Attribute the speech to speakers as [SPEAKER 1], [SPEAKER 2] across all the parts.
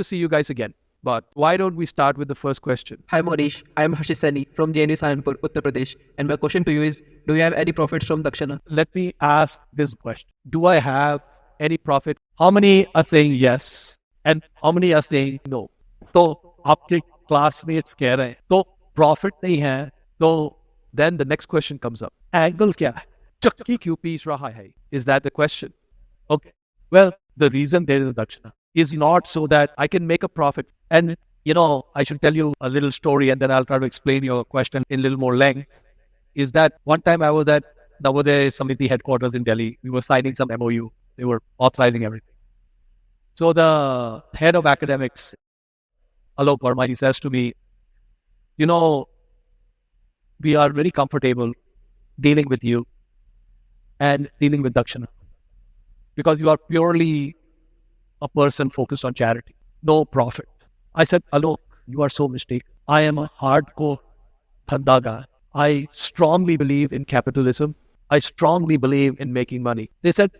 [SPEAKER 1] see you guys again. But why don't we start with the first question?
[SPEAKER 2] Hi Mohnish, I am Harshit Saini from JNV Bangalore Urban, Uttar Pradesh. And my question to you is, do you have any profits from Dakshana?
[SPEAKER 3] Let me ask this question. Do I have any profit? How many are saying yes? And how many are saying no? तो आपके classmates कह रहे हैं तो profit नहीं है तो
[SPEAKER 1] then the next question comes up.
[SPEAKER 3] Angle क्या है?
[SPEAKER 1] चक्की क्यों पीस रहा है? Is that the question?
[SPEAKER 3] Okay. Well, the reason there is a Dakshana is not so that
[SPEAKER 1] I can make a profit.
[SPEAKER 3] And, I should tell you a little story and then I'll try to explain your question in a little more length. Is that one time I was at Navodaya Samiti headquarters in Delhi. We were signing some MOU. They were authorizing everything. So the head of academics, Alok Verma, he says to me, we are very comfortable dealing with you and dealing with Dakshana because you are purely a person focused on charity, no profit. I said, Alok, you are so mistaken. I am a hardcore dhanda guy. I strongly believe in capitalism. I strongly believe in making money. They said,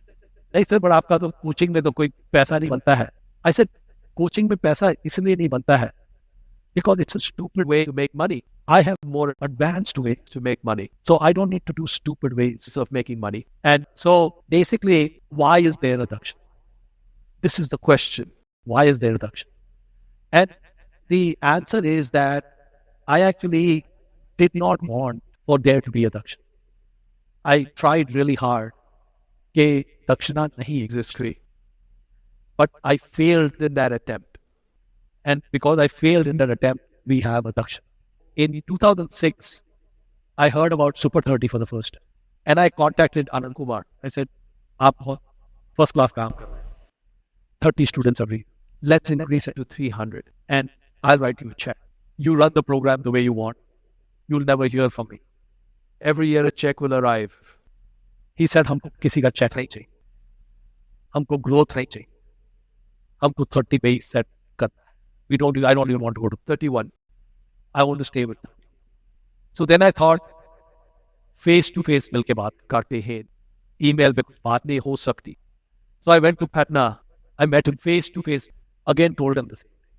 [SPEAKER 3] but आपका तो coaching में तो कोई पैसा नहीं बनता है. I said, coaching में पैसा इसलिए नहीं बनता है because it's a stupid way to make money. I have more advanced ways to make money. So I don't need to do stupid ways of making money. And so basically, why is there a Dakshana? This is the question. Why is there a Dakshana? And the answer is that I actually did not want for there to be a Dakshana. I tried really hard that Dakshana nahi exists. But I failed in that attempt. And because I failed in that attempt, we have a Dakshana. In 2006, I heard about Super 30 for the first time. And I contacted Anand Kumar. I said, aap first class kaam kar rahe hain. 30 students every year. Let's increase it to 300. And I'll write you a check. You run the program the way you want. You'll never hear from me.
[SPEAKER 1] Every year a check will arrive.
[SPEAKER 3] He said, हमको किसी का check नहीं चाहिए. हमको growth नहीं चाहिए. हमको 30 पे set करना है. I don't even want to go to
[SPEAKER 1] 31.
[SPEAKER 3] I want to stay with them. So then I thought, face-to-face मिलके बात करते हैं. Email पे कुछ बात नहीं हो सकती. So I went to Patna. I met him face-to-face. Again told him the same thing.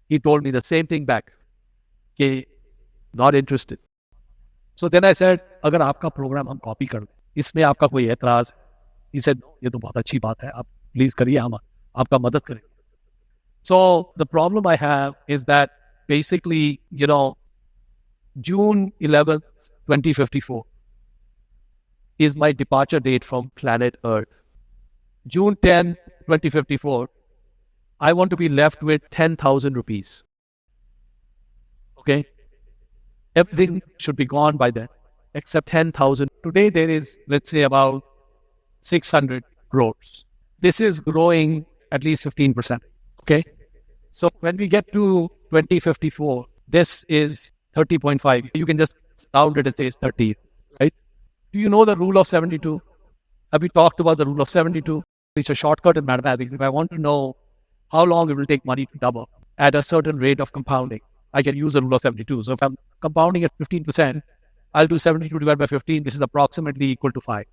[SPEAKER 3] He told me the same thing back.
[SPEAKER 1] Not interested.
[SPEAKER 3] So then I said, अगर आपका program हम copy कर दें, इसमें आपका कोई एतराज़ है? He said, no, ये तो बहुत अच्छी बात है. आप please करिए, हम आपका मदद करें. So the problem I have is that basically, June 11th, 2054 is my departure date from planet Earth. June 10th, 2054, I want to be left with 10,000 rupees. Okay? Everything should be gone by then, except 10,000. Today there is, let's say, about 600 crores. This is growing at least 15%. Okay? So when we get to 2054, this is 30.5. You can just round it and say it's 30, right? Do you know the rule of 72? Have we talked about the rule of 72? It's a shortcut in mathematics. If I want to know how long it will take money to double at a certain rate of compounding, I can use the rule of 72. So if I'm compounding at 15%, I'll do 72 divided by 15. This is approximately equal to 5.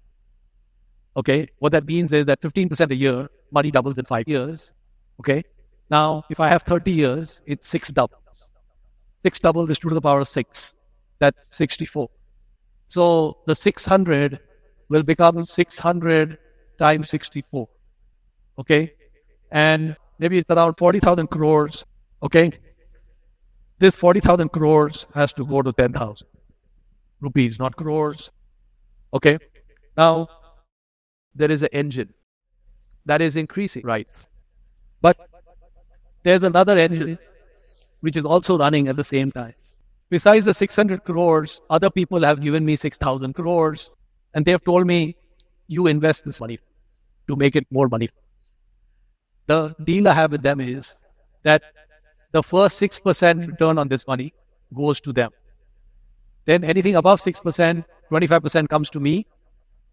[SPEAKER 3] Okay? What that means is that 15% a year, money doubles in 5 years. Okay? Now, if I have 30 years, it's 6 doubles. 6 doubles is 2 to the power of 6. That's 64. So the 600 will become 600 times 64. Okay? And maybe it's around 40,000 crores. Okay? This 40,000 crores has to go to 10,000 rupees, not crores. Okay? Now,
[SPEAKER 1] there is an engine that is increasing, right?
[SPEAKER 3] But there's another engine which is also running at the same time. Besides the 600 crores, other people have given me 6,000 crores and they've told me, you invest this money to make it more money. The deal I have with them is that the first 6% return on this money goes to them. Then anything above 6%, 25% comes to me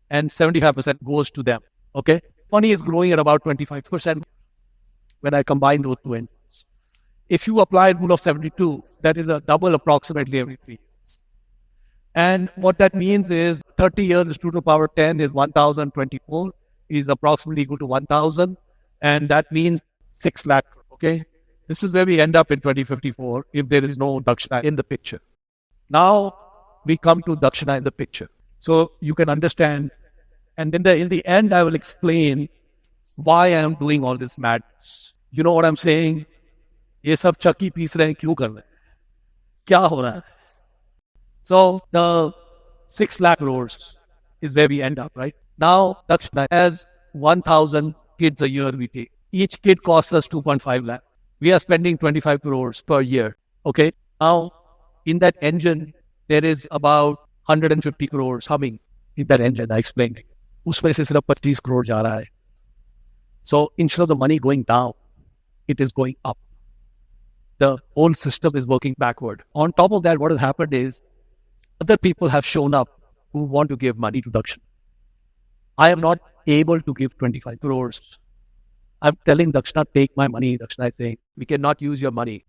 [SPEAKER 3] and 75% goes to them. Okay? Money is growing at about 25% when I combine those two engines. If you apply rule of 72, that is a double approximately every 3 years. And what that means is 30 years is 2 to the power 10 is 1,024 is approximately equal to 1,000. And that means 6 lakh. Okay? This is where we end up in 2054 if there is no Dakshana
[SPEAKER 1] In the picture.
[SPEAKER 3] Now we come to Dakshana in the picture. So you can understand. And then in the end, I will explain why I am doing all this madness. You know what I'm saying? ये सब चक्की piece रहे हैं, क्यों कर रहे हैं? क्या हो रहा है? So the 6 lakh crores is where we end up, right? Now Dakshana has 1,000 kids a year we take. Each kid costs us 2.5 lakhs. We are spending 25 crores per year. Okay. Now in that engine, there is about 150 crores humming in that engine. I explained it. उसमें से सिर्फ 25 crore जा रहा है. So instead of the money going down, it is going up. The whole system is working backward. On top of that, what has happened is other people have shown up who want to give money to Dakshana. I am not able to give 25 crores. I'm telling Dakshana, take my money. Dakshana is saying,
[SPEAKER 1] We cannot use your money.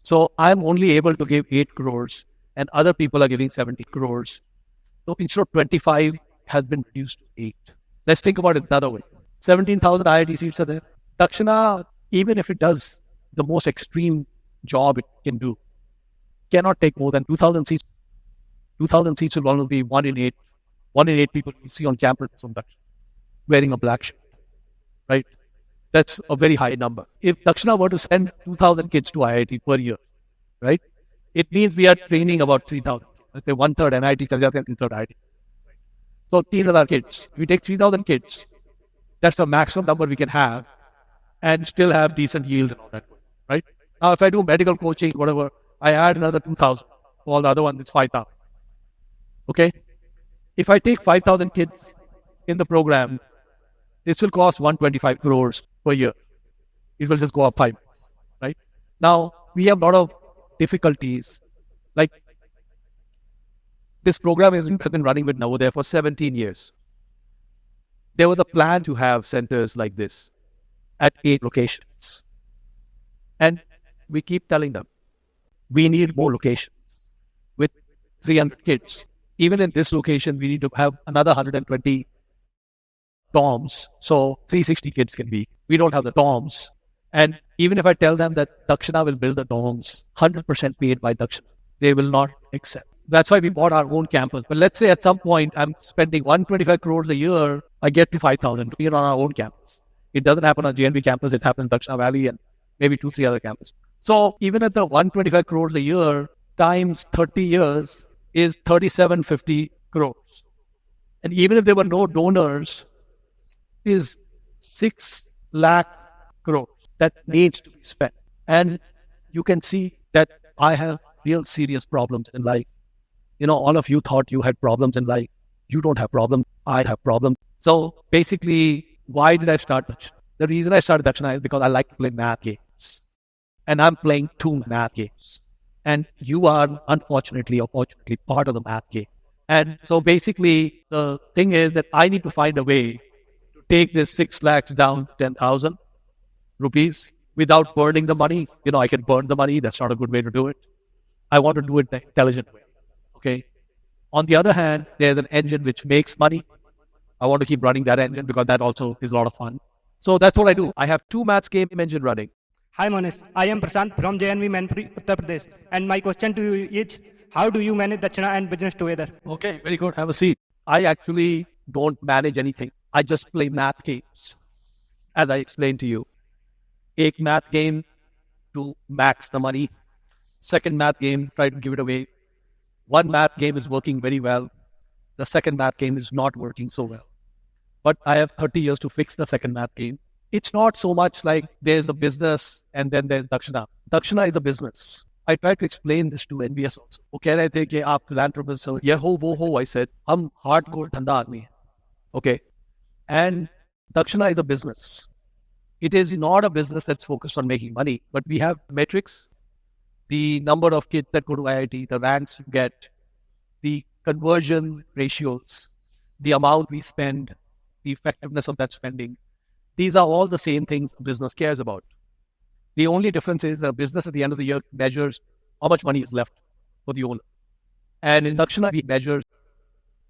[SPEAKER 3] so I'm only able to give 8 crores and other people are giving 70 crores. So instead of 25 has been reduced to 8. Let's think about it another way. 17,000 IIT seats are there. Dakshana, even if it does the most extreme job it can do, cannot take more than 2,000 seats. 2,000 seats will only be 1 in 8. 1 in 8 people you see on campus on Dakshana wearing a black shirt, right? That's a very high number. If Dakshana were to send 2,000 kids to IIT per year, right, it means we are training about 3,000. Let's say 1/3 NIT, 1/3 IIT. So 3,000 kids. If we take 3,000 kids, that's the maximum number we can have and still have decent yield and all that, right? Now, if I do medical coaching, whatever, I add another 2,000. All the other one is 5,000. Okay? If I take 5,000 kids in the program, this will cost 125 crores per year. It will just go up 5, right? Now, we have a lot of difficulties. Like, this program has been running with Navodaya for
[SPEAKER 1] 17 years.
[SPEAKER 3] there was a plan
[SPEAKER 1] To have centers like this.
[SPEAKER 3] at 8 locations. And
[SPEAKER 1] We keep telling them.
[SPEAKER 3] we need more locations with 300 kids. Even in this location, we need to have another 120 dorms. So 360 kids can be. We don't have the dorms. And even if I tell them that Dakshana will build the dorms, 100% paid by Dakshana, they will not accept. That's why we bought our own campus. But let's say at some point, I'm spending 125 crores a year, I get to 5,000 here on our own campus. It doesn't happen on JNV campus, it happens in Dakshana Valley and maybe 2-3 other campuses. So even at the 125 crores a year times 30 years is 3750 crores. And even if there were no donors, is 6 lakh crores that needs to be spent. And you can see that I have real serious problems in life. You know, all of you thought you had problems in life. You don't have problems. I have problems. So basically, why did I start Dakshana? The reason I started Dakshana is because I like to play math games. And I'm playing 2 math games. And you are, unfortunately or fortunately, part of the math game. And so basically, the thing is that I need to find a way to take this 6 lakhs down to 10,000 rupees without burning the money. You know, I can burn the money. That's not a good way to do it. I want to do it the intelligent way. Okay. On the other hand, there's an engine which makes money. I want to keep running that engine because that also is a lot of fun. So that's what I do.
[SPEAKER 1] I have 2 maths game engine running.
[SPEAKER 4] Hi Mohnish, I am Prashant from JNV Bangalore Uttar Pradesh, and my question to you is, how do you manage Dakshana and business together?
[SPEAKER 3] Okay, very good. Have a seat. I actually don't manage anything. I just play math games. As I explained to you, एक math game to max the money. Second math game, try to give it away. One math game is working very well. The second math game is not working so well. But I have 30 years to fix the second math game. It's not so much like there's the business and then there's Dakshana. Dakshana is the business. I try to explain this to NVS also. वो कह रहे थे कि आप philanthropist हो,
[SPEAKER 1] Yeah, wo ho, I said.
[SPEAKER 3] हम hardcore धंधा आदमी हैं.
[SPEAKER 1] Okay.
[SPEAKER 3] And Dakshana is a business. It is not a business that's focused on making money, but we have
[SPEAKER 1] Metrics.
[SPEAKER 3] the number of kids that go to IIT, the ranks you get, the conversion ratios, the amount we spend, the effectiveness of that spending. These are all the same things a business cares about. The only difference is a business at the end of the year measures how much money is left for the owner. And in Dakshana, we measure.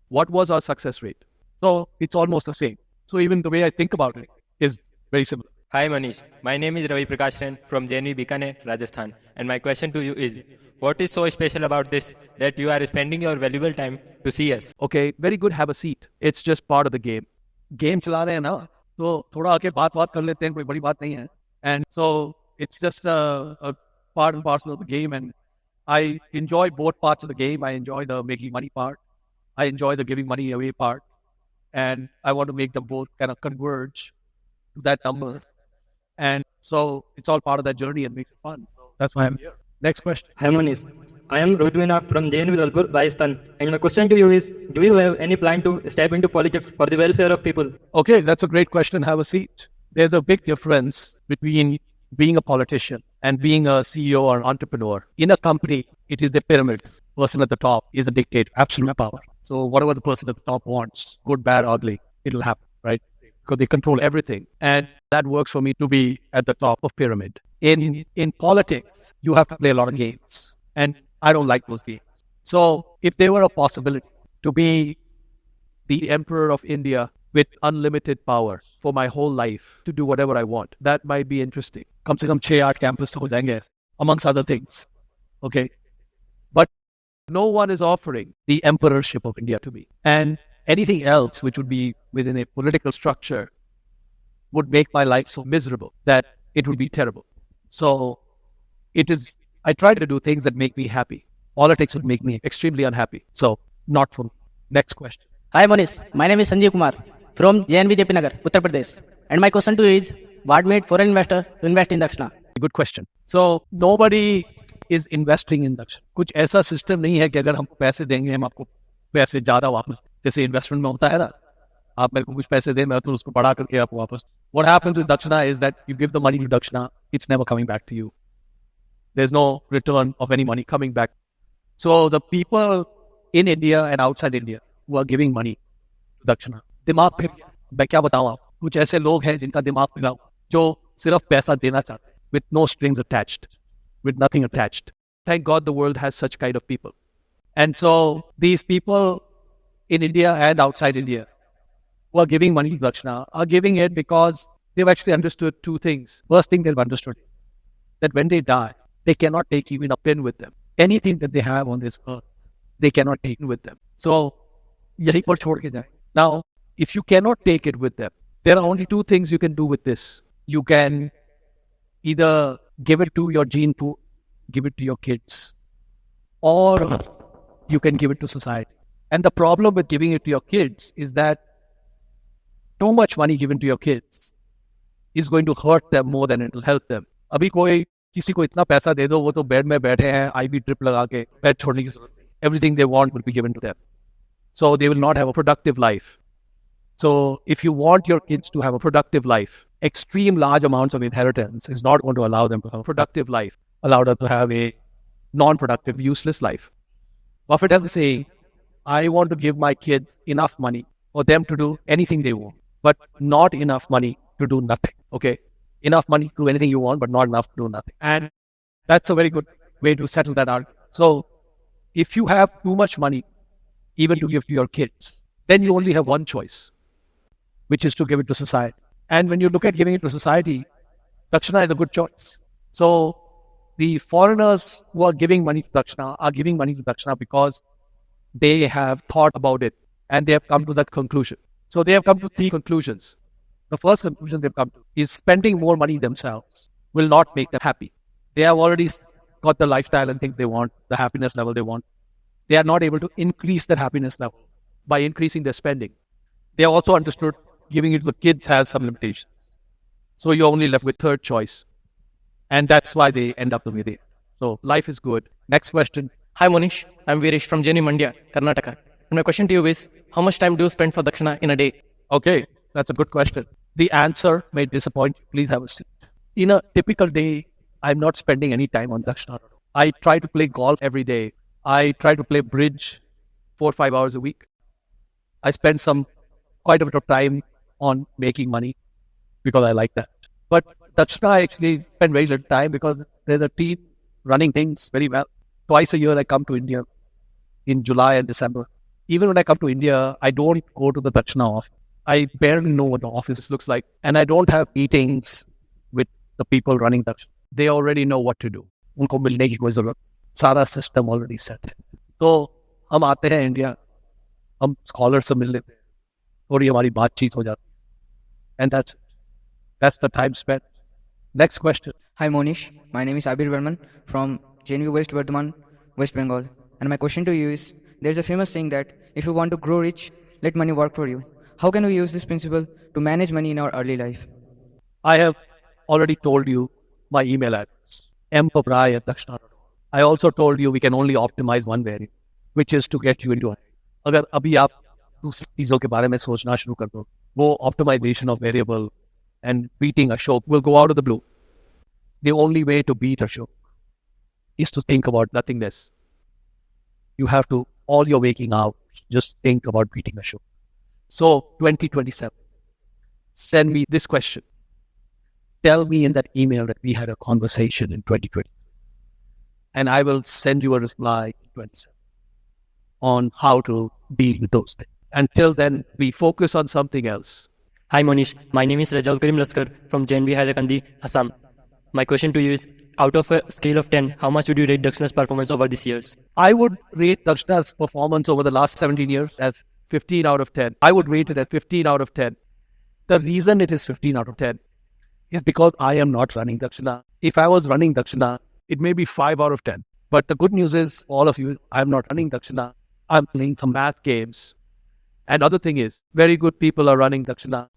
[SPEAKER 1] What was our success rate?
[SPEAKER 3] So it's almost the same. So even the way I think about it is very similar.
[SPEAKER 5] Hi Manish, my name is Ravi Prakashran from JNV Bikaner, Rajasthan, and my question to you is, what is so special about this that you are spending your valuable time to see us?
[SPEAKER 1] Okay, very good. Have a seat. It's just part of the game.
[SPEAKER 3] Game चला रहे हैं ना, तो थोड़ा आके बात कर लेते हैं, कोई बड़ी बात नहीं है. And so it's just a part and parcel of the game, and I enjoy both parts of the game. I enjoy the making money part. I enjoy the giving money away part, and I want to make them both kind of converge to that number. And so it's all part of that journey and makes it fun. So that's why I'm here. Next question.
[SPEAKER 4] Hi Mohnish, I am Rohit from JNV Bangalore, Rajasthan, and my question to you is, do you have any plan to step into politics for the welfare of people?
[SPEAKER 3] Okay, that's a great question. Have a seat. There's a big difference between being a politician and being a CEO or entrepreneur. In a company, it is a pyramid. Person at the top is a dictator, absolute power. So whatever the person at the top wants, good, bad, ugly, it'll happen, right? Because they control everything. And that works for me to be at the top of pyramid. In politics, you have to play a lot of games. And I don't like those games. So if there were a possibility to be
[SPEAKER 1] The Emperor of India with unlimited power for my whole life to do whatever I want, that might be interesting.
[SPEAKER 3] कम से कम 6-8 campus तो हो जाएंगे, amongst other things. Okay. But
[SPEAKER 1] No one is offering
[SPEAKER 3] the emperorship of India
[SPEAKER 1] to me.
[SPEAKER 3] and anything else which would be within a political structure would make my life so miserable that it would be terrible. So I try to do things that make me happy. Politics would make me
[SPEAKER 1] Extremely unhappy.
[SPEAKER 3] so not for me. Next question.
[SPEAKER 6] Hi Mohnish, my name is Sanjeev Kumar from JNV Nagar, Uttar Pradesh. And my question to you is, what made foreign investor to invest in Dakshana?
[SPEAKER 3] Good question. So nobody is investing in Dakshana. कुछ ऐसा system नहीं है कि अगर हमको पैसे देंगे हम आपको पैसे ज्यादा वापस, जैसे इन्वेस्टमेंट में होता है ना, आप मेरे को कुछ पैसे दें मैं तो उसको बढ़ा करके आपको वापस. What happens with Dakshana is that you give the money to Dakshana, it's never coming back to you. There's no return of any money coming back. So the people in India and outside India who are giving money to Dakshana, दिमाग फिर गया. मैं क्या बताऊँ आप, कुछ ऐसे लोग हैं जिनका दिमाग फिरा हुआ, जो सिर्फ पैसा देना चाहते हैं, with no strings attached, with nothing attached.
[SPEAKER 1] Thank God the world has such kind of people.
[SPEAKER 3] And so these people in India and outside India who are giving money to Dakshana are giving it because they've actually understood two things. First thing they've understood is that when they die, they cannot take even a pin with them. Anything that they have on this earth, they cannot take with them. So, yahi par chhod ke jaye. Now, if you cannot take it with them,
[SPEAKER 1] There are only two things you can do with this.
[SPEAKER 3] you can either give it to your gene pool, give it to your kids, or you can give it to society. And the problem with giving it to your kids is that too much money given to your kids is going to hurt them more than it will help them. अभी कोई किसी को इतना पैसा दे दो वो तो bed में बैठे हैं आईवी ड्रिप लगा के बेड छोड़ने की जरूरत नहीं. Everything they want will be given to them. So they will not have a
[SPEAKER 1] Productive life.
[SPEAKER 3] So if you want your kids to have a
[SPEAKER 1] Productive life.
[SPEAKER 3] extreme large amounts of inheritance is not going to allow them to have
[SPEAKER 1] Productive life.
[SPEAKER 3] allow them to have a non-productive use.
[SPEAKER 1] Useless life.
[SPEAKER 3] Buffett has a saying, I want to give my kids enough money for them to do anything they want, but not enough money to do nothing.
[SPEAKER 1] Okay.
[SPEAKER 3] Enough money to do anything you want, but not enough to do nothing. And that's a very good way to settle that out. So if you have too much money, even to give to your kids, then you only have one choice, which is to give it to society. And when you look at giving it to society, Dakshana is a good choice. So the foreigners who are giving money to Dakshana are giving money to Dakshana because they have thought
[SPEAKER 1] About it.
[SPEAKER 3] and they have come to that conclusion. So they have come to three conclusions. The first conclusion they've come to is spending more money themselves will not make them happy. They have already got the lifestyle and things they want, the happiness level they want. They are not able to increase their happiness level.
[SPEAKER 1] By increasing their spending.
[SPEAKER 3] They have also understood giving it to the kids has some limitations. So you're only left with
[SPEAKER 1] Third choice.
[SPEAKER 3] and that's why they end up the way they are. So
[SPEAKER 1] Life is good.
[SPEAKER 3] next question.
[SPEAKER 2] Hi Mohnish, I'm Veeresh from JNV Mandya, Karnataka. And my question to you is, how much time do you spend for Dakshana in a day?
[SPEAKER 3] Okay, that's a good question. The answer may disappoint you. Please have a seat. In a typical day, I'm not spending any time on Dakshana. I try to play golf.
[SPEAKER 1] Every day.
[SPEAKER 3] I try to play bridge.
[SPEAKER 1] 4 or 5 hours a week.
[SPEAKER 3] I spend quite a bit of time on making money because I like that. But Dakshana, I actually spend very little time because there's a team running things very well. Twice a year, I come to India in July and December. Even when I come to India, I don't go to the Dakshana office. I barely know what the office looks like. And I don't have meetings the people running Dakshana. They already know what to do. उनको मिलने की कोई जरूरत, सारा system already set है. तो हम आते हैं इंडिया, हम स्कॉलर से मिल लेते हैं, थोड़ी हमारी बातचीत हो जाती है, and that's the time spent. Next question.
[SPEAKER 7] Hi Mohnish, my name is Abir Verman from JNV West Bardhaman, West Bengal. And my question to you is, there's a famous saying that if you want to grow rich, let money work for you. How can we use this principle to manage money in our early life?
[SPEAKER 3] I have already told you my email address, mpabrai@dakshana.org. I also told you we can only optimize one variable, which is to get you into it. अगर अभी आप दूसरी चीजों के बारे में सोचना शुरू कर दो, वो optimization of variable and beating Ashok will go out of the blue. The only way to beat Ashok is to think about nothingness. You have to, all your waking hours, just think about beating Ashok. So, 2027, send me this question. Tell me in that email that we had a conversation in 2020. And I will send you a reply in 27 on how to deal with those things. Until then, we focus on something else.
[SPEAKER 4] Hi Mohnish, my name is Rajaul Karim Laskar from JNV Hailakandi, Assam. My question to you is, out of a scale of 10, how much would you rate Dakshana's performance over these years?
[SPEAKER 3] I would rate Dakshana's performance over the last 17 years as
[SPEAKER 1] 15 out of 10.
[SPEAKER 3] I would rate it at
[SPEAKER 1] 15 out of 10.
[SPEAKER 3] The reason it is 15 out of 10 is because I am not running Dakshana. If I was running Dakshana,
[SPEAKER 1] It may be 5 out of 10.
[SPEAKER 3] but the good news is, all of you, I'm not running Dakshana. I'm playing some
[SPEAKER 1] Math games. And other thing is, very good people are running
[SPEAKER 3] Dakshana.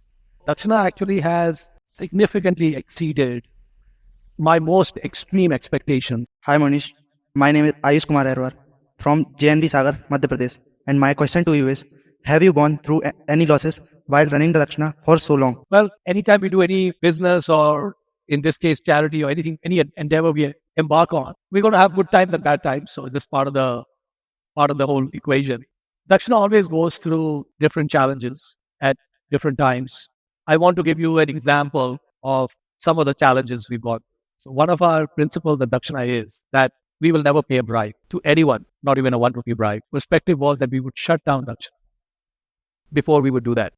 [SPEAKER 3] Dakshana actually has significantly exceeded my most extreme expectations.
[SPEAKER 8] Hi Mohnish, my name is Ayush Kumar Erwar from JNV Sagar, Madhya Pradesh. And my question to you is, have you gone through any losses while running the Dakshana for so long?
[SPEAKER 3] Well, anytime we do any business or in this case charity or anything, any endeavor we embark on, we're going to have good times and bad times. So it's just part of the whole equation. Dakshana always goes through different challenges at different times. I want to give you an example of some of the challenges we've got. So one of our principles at Dakshana is that we will never pay a bribe
[SPEAKER 1] to anyone.
[SPEAKER 3] not even a 1 rupee bribe. Perspective was that we would shut down Dakshana.
[SPEAKER 1] Before we would do that.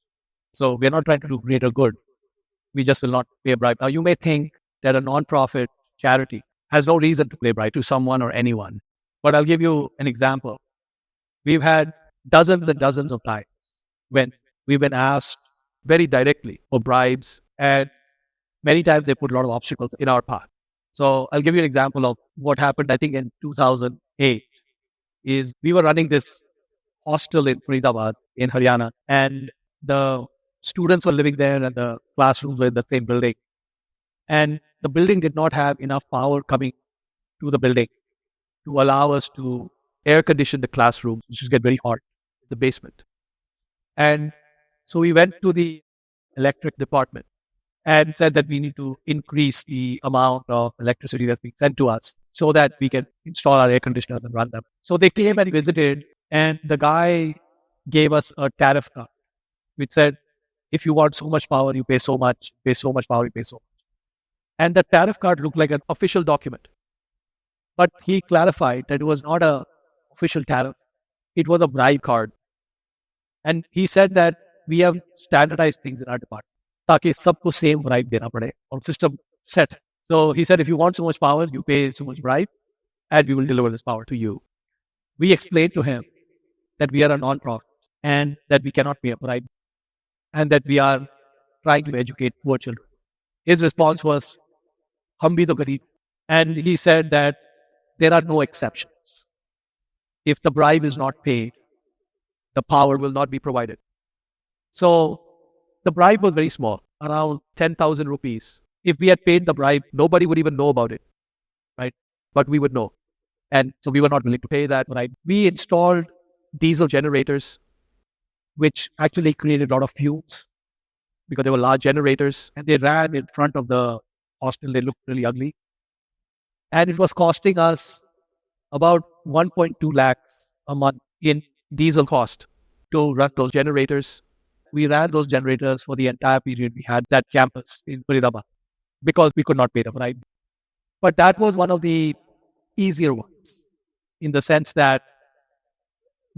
[SPEAKER 3] So we're not trying to do greater good. We just will not pay a bribe. Now you may think that a non-profit charity has no reason to pay a bribe to someone or anyone. But I'll give you an example. We've had dozens and dozens of times when we've been asked
[SPEAKER 1] Very directly for bribes
[SPEAKER 3] and many times they put a lot of obstacles
[SPEAKER 1] in our path.
[SPEAKER 3] So I'll give you an example of what happened, I think in 2008, is we were running this hostel in Faridabad in Haryana, and the students were living there and the classrooms were in the same building. And the building did not have enough power coming to the building to allow us to
[SPEAKER 1] Air condition the classroom,
[SPEAKER 3] which is get very hot.
[SPEAKER 1] the basement,
[SPEAKER 3] And so we went to the electric
[SPEAKER 1] department.
[SPEAKER 3] and said that we need to increase the amount of electricity that's being sent to us so that we can install our air conditioners and run them. So they came and visited, and the guy gave us a tariff card, which said, if you want so much power, you pay so much, pay so much power, you pay so much. And the tariff card looked like an
[SPEAKER 1] Official document.
[SPEAKER 3] but he clarified that it was not a official tariff. It was a bribe
[SPEAKER 1] Card.
[SPEAKER 3] And he said that we have standardized things in our department. ताकि सबको same bribe देना पड़े और system set. So he said, if you want so much power, you pay so much bribe and we will deliver this power to you. We explained to him that we are a non-profit and that we cannot pay a bribe and that we are trying to educate poor children. His response was, hum bhi to gareeb. And he said that there are no exceptions. If the bribe is not paid, the power
[SPEAKER 1] Will not be provided.
[SPEAKER 3] So the bribe was very small, around
[SPEAKER 1] 10,000 rupees.
[SPEAKER 3] if we had paid the bribe,
[SPEAKER 1] Nobody would even know about it.
[SPEAKER 3] Right.
[SPEAKER 1] But we would know.
[SPEAKER 3] and so we were not willing to pay that bribe. We installed
[SPEAKER 1] Diesel generators,
[SPEAKER 3] which actually created a lot of fumes
[SPEAKER 1] because they were large generators.
[SPEAKER 3] and they ran in front of the hostel. They looked really ugly. And it was costing us about 1.2 lakhs a month in
[SPEAKER 1] Diesel cost
[SPEAKER 3] to run those.
[SPEAKER 1] generators.
[SPEAKER 3] We ran those generators for the entire period we had that campus in Faridabad because we could not pay the bribe. But that was one of the easier ones in the sense that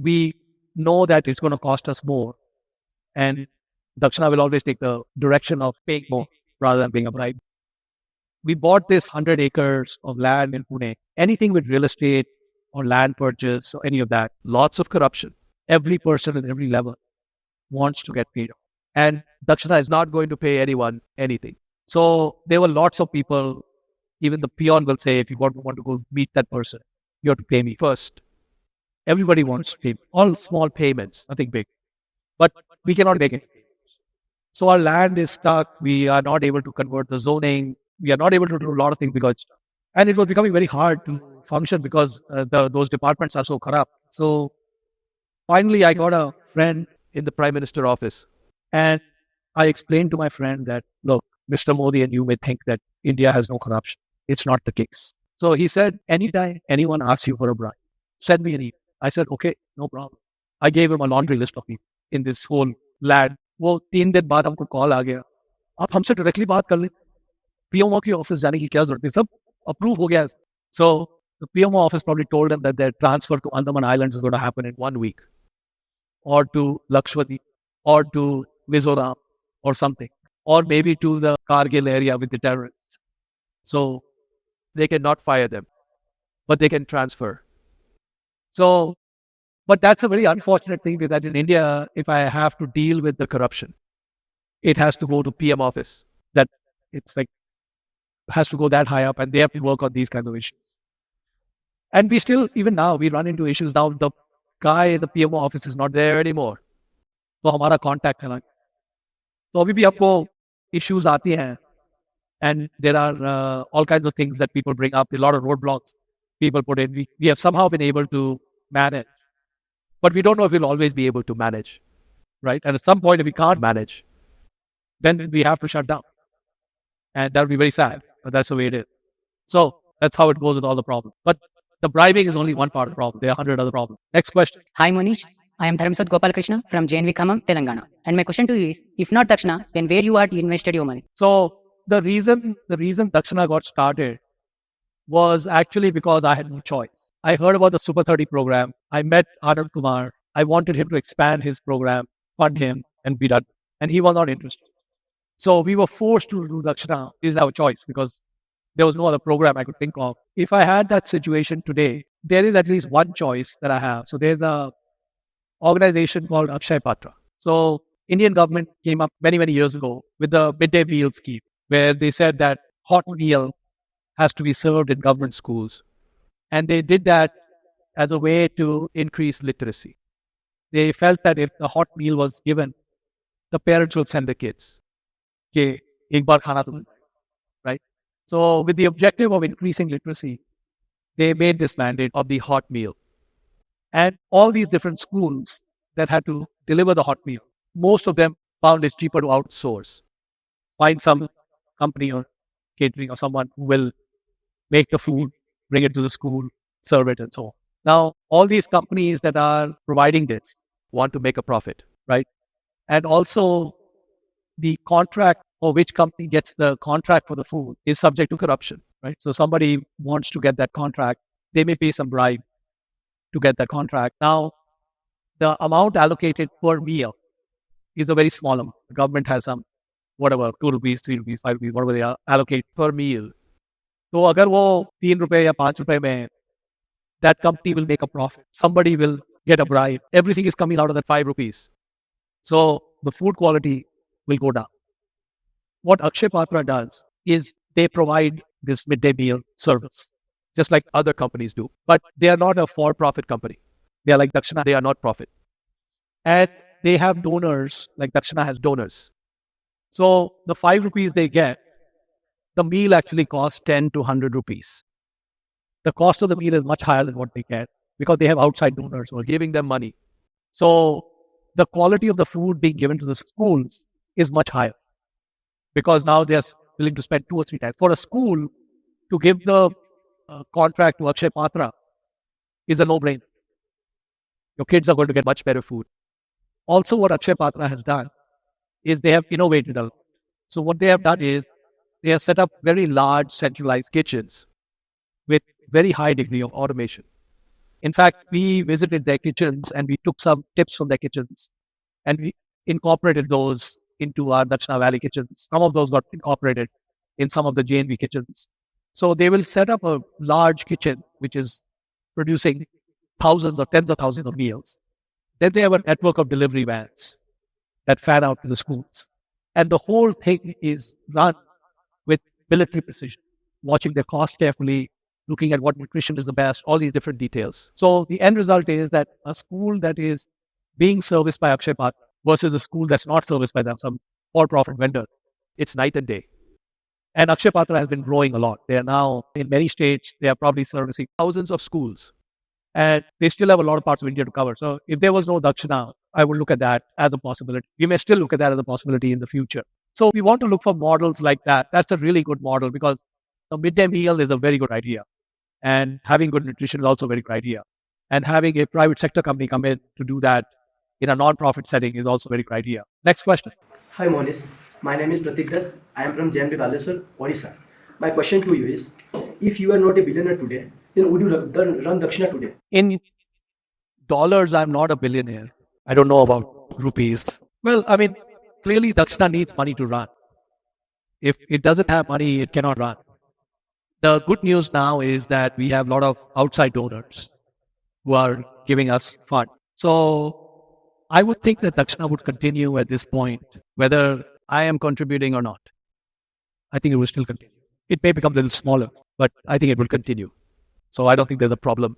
[SPEAKER 3] we know that it's going to cost us more. And Dakshana will always take the direction of paying more rather than paying a bribe. we bought this 100 acres of land in Pune. Anything with real estate or land purchase or any of that,
[SPEAKER 1] Lots of corruption.
[SPEAKER 3] every person at every level wants to get paid off. And Dakshana is not.
[SPEAKER 1] Not going to pay anyone anything.
[SPEAKER 3] So there were lots of people, even the peon will say, if you want to go meet that person, you have to pay me.
[SPEAKER 1] First,
[SPEAKER 3] Everybody wants to pay me. All small payments, nothing big. But we cannot make it. So our land is stuck. We are not able to convert the zoning. We are not able to do a lot of things because it's stuck. And it was becoming very hard to function because those departments are so corrupt. So finally, I got a friend
[SPEAKER 1] in the Prime Minister office.
[SPEAKER 3] and I explained to my friend that, look, Mr. Modi and you may think that India has no corruption. It's not the case. So he said, anytime anyone asks you for a bribe, send me an email. I said, okay, no problem. I gave him a laundry list of people in this whole land. वो 3 दिन बाद हमको call आ गया, आप हमसे directly बात कर लेते, पीएमओ की ऑफिस जाने की क्या जरूरत है, सब अप्रूव हो गया. So the PMO office probably told them that their transfer to Andaman Islands is going to happen in
[SPEAKER 1] 1 week.
[SPEAKER 3] or to Lakshadweep or to Mizoram or something, or maybe to the Kargil area with the terrorists. So,
[SPEAKER 1] They cannot fire them,
[SPEAKER 3] but
[SPEAKER 1] they can transfer.
[SPEAKER 3] so, but that's a very unfortunate thing that in India, if I have to deal with
[SPEAKER 1] The corruption.
[SPEAKER 3] it has to go to
[SPEAKER 1] PM office.
[SPEAKER 3] that, it's like, has to go that high up and they have to work on these kinds of issues. And we still, even now, we run into issues. Now, the guy in the PMO office is not there.
[SPEAKER 1] There anymore.
[SPEAKER 3] तो हमारा contact है ना, तो अभी भी आपको issues आती हैं, and there are all kinds of things that people bring up, a lot of roadblocks people put in. We have somehow been able to manage, but we don't know if we'll always be able to
[SPEAKER 1] Manage.
[SPEAKER 3] right? And at some point, if we can't
[SPEAKER 1] Manage.
[SPEAKER 3] then we have to shut down. And that would be very sad, but that's the way it is. So that's how it goes with all the problems. But the bribing is only one part of the problem. There are 100 other problems. Next question.
[SPEAKER 9] Hi Mohnish, I am Dharamsad Gopalakrishna from JNV Khammam, Telangana. And my question to you is, if not Dakshana, then where you are invested your money?
[SPEAKER 3] So the reason Dakshana got started was actually because I had no choice. I heard about the Super 30 program. I met Anand Kumar. I wanted him to expand his program, fund him, and be done. And he was not interested. So we were forced to do Dakshana. We didn't have a choice because there was no other program I could think of. If I had that situation today, there is at least one choice that I have. So there's a organization called Akshaya Patra. So Indian government came up many, many years ago with the midday meal scheme, where they said that hot meal has to be served in government schools. And they did that as a way to
[SPEAKER 1] Increase literacy.
[SPEAKER 3] they felt that if the hot meal was given, the parents will send the kids. Okay, ek baar khana to milta hai, right? So with the objective of increasing literacy, they made this mandate
[SPEAKER 1] Of the hot meal.
[SPEAKER 3] and all these different schools that had to deliver the hot meal, most of them found it cheaper to
[SPEAKER 1] Source.
[SPEAKER 3] find some company or catering or someone who will make the food, bring it to the school, serve it, and so on. Now, all these companies that are providing this,
[SPEAKER 1] Want to make a profit.
[SPEAKER 3] and also the contract or which company gets the contract for the food is subject to corruption, right? So somebody wants to get that contract, they may pay some bribe to get that contract. Now, the amount allocated per meal is a very small amount. The government has some, whatever, 2 rupees, 3 rupees, 5 rupees, whatever they allocate.
[SPEAKER 1] Per meal.
[SPEAKER 3] तो अगर वो 3 रुपए या 5 रुपए में, that company will make a profit. Somebody will get a bribe. Everything is coming out of that
[SPEAKER 1] 5 rupees.
[SPEAKER 3] So the food quality will go down. What Akshaya Patra does is they provide this midday meal service, just like
[SPEAKER 1] Other companies do.
[SPEAKER 3] but they are not a
[SPEAKER 1] For-profit company.
[SPEAKER 3] they are like Dakshana.
[SPEAKER 1] They are not profit.
[SPEAKER 3] And they have donors like Dakshana has donors. So the 5 rupees they get, the meal actually costs 10 to 100 rupees. The cost of the meal is much higher than what they get because they have outside donors who are
[SPEAKER 1] Giving them money.
[SPEAKER 3] So the quality of the food being given to the schools is much higher because now they're willing to spend 2 or 3 times. For a school to give the contract to Akshaya Patra is a no-brainer. Your kids are going to get much.
[SPEAKER 1] Much better food.
[SPEAKER 3] Also, what Akshaya Patra has done is they have innovated a lot. So what they have done is they have set up very large centralized
[SPEAKER 1] Kitchens.
[SPEAKER 3] with very high degree of
[SPEAKER 1] Automation.
[SPEAKER 3] In fact, we visited their kitchens and we took some tips from their kitchens and we incorporated those into our Dakshana Valley kitchens. Some of those got incorporated. in some of the JNV kitchens. So they will set up a large kitchen, which is producing thousands or tens of thousands of meals. Then they have a network of delivery vans that fan out to the schools. And the whole thing is run with military precision, watching their cost carefully, looking at what nutrition is the best, all these different details. So the end result is that a school that is being serviced by Akshaya Patra versus a school that's not serviced by them, some for-profit vendor,
[SPEAKER 1] It's night and day.
[SPEAKER 3] and Akshaya Patra has been growing a lot. They are now in many states, they are probably servicing
[SPEAKER 1] Thousands of schools.
[SPEAKER 3] and they still have a lot of parts of India to cover. So if there was no Dakshana, I would look at that as a possibility. We may still look at that as a possibility in the future. So we want to look for models like that. That's a really good model because a midday meal is a very good idea. And having good nutrition is also a very good idea. And having a private sector company come in to do that in a non-profit setting is also a very good idea. Next question.
[SPEAKER 10] Hi Mohnish, my name is Pratik Das. I am from JNV Bangalore, Odisha. My question to you is, if you are not a billionaire today, then would you run Dakshana today?
[SPEAKER 3] In dollars, I'm not a billionaire. I don't know about rupees. Well, I mean, clearly Dakshana needs money to run. If it doesn't have money, it cannot run. The good news now is that we have a lot of outside donors who are giving us funds. So I would think that Dakshana would continue at this point, whether
[SPEAKER 1] I am contributing or not.
[SPEAKER 3] I think it will still continue. It may become a little smaller, but I think it will continue.
[SPEAKER 1] So I don't think there's a problem.